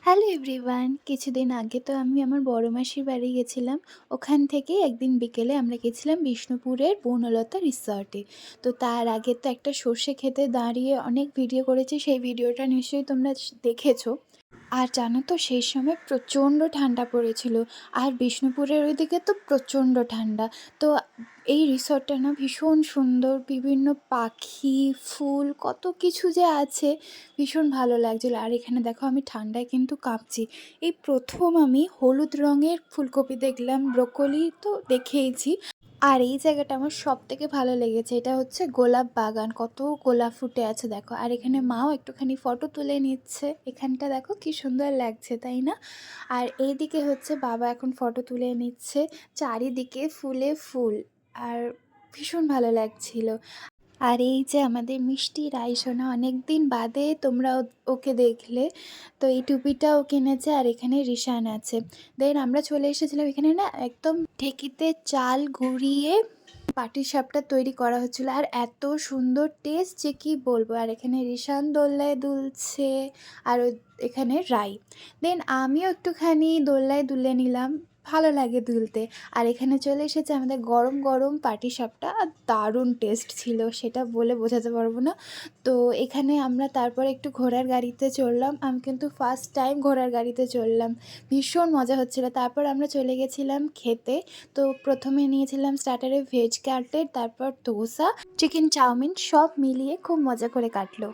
Hello everyone, কিছুদিন আগে তো আমি আমার বড় মাসির বাড়ি গেছিলাম। ওখান থেকেই একদিন বিকেলে আমরা গেছিলাম বিষ্ণুপুরের বনলতা রিসর্টে। তো তার আগে তো একটা সর্ষে ক্ষেতে দাঁড়িয়ে অনেক ভিডিও করেছি, সেই ভিডিওটা নিশ্চয়ই তোমরা দেখেছো। আর জানো তো সেই সময় প্রচণ্ড ঠান্ডা পড়েছিল। আর বিষ্ণুপুরের ওইদিকে তো প্রচণ্ড ঠান্ডা। তো এই রিসর্টটা না ভীষণ সুন্দর, বিভিন্ন পাখি, ফুল, কত কিছু যে আছে, ভীষণ ভালো লাগছিল। আর এখানে দেখো আমি ঠান্ডায় কিন্তু কাঁপছি। এই প্রথম আমি হলুদ রঙের ফুলকপি দেখলাম, ব্রোকলি তো দেখেইছি। আর এই জায়গাটা আমার সবথেকে ভালো লেগেছে, এটা হচ্ছে গোলাপ বাগান, কত গোলাপ ফুটে আছে দেখো। আর এখানে মাও একটুখানি ফটো তুলে নিচ্ছে, এখানটা দেখো কি সুন্দর লাগছে, তাই না? আর এইদিকে হচ্ছে বাবা এখন ফটো তুলে নিচ্ছে, চারিদিকে ফুলে ফুল। আর ভীষণ ভালো লাগছিল। আর এই যে আমাদের মিষ্টি রাইসোনা, অনেক দিন বাদে তোমরা ওকে দেখলে। তো এই টুপিটাও কিনেছে, আর এখানে রিশান আছে। দেন আমরা চলে এসেছিলাম এখানে, না একদম ঢেঁকিতে চাল ঘুরিয়ে পাটিসাপটা তৈরি করা হচ্ছিল, আর এত সুন্দর টেস্ট যে কি বলবো। আর এখানে রিশান দোলনায় দুলছে, আর এখানে রাই। দেন আমিও একটুখানি দোলনায় দুলে নিলাম, ভালো লাগে দুলতে। আর এখানে চলে এসেছে আমাদের গরম গরম পাটিসাপটা, আর দারুণ টেস্ট ছিল, সেটা বলে বোঝাতে পারবো না। তো এখানে আমরা তারপরে একটু ঘোড়ার গাড়িতে চড়লাম, আমি কিন্তু ফার্স্ট টাইম ঘোড়ার গাড়িতে চড়লাম, ভীষণ মজা হচ্ছিলো। তারপর আমরা চলে গেছিলাম খেতে। তো প্রথমে নিয়েছিলাম স্টার্টারে ভেজ কাটলেট, তারপর ধোসা, চিকেন চাউমিন, সব মিলিয়ে খুব মজা করে কাটলো।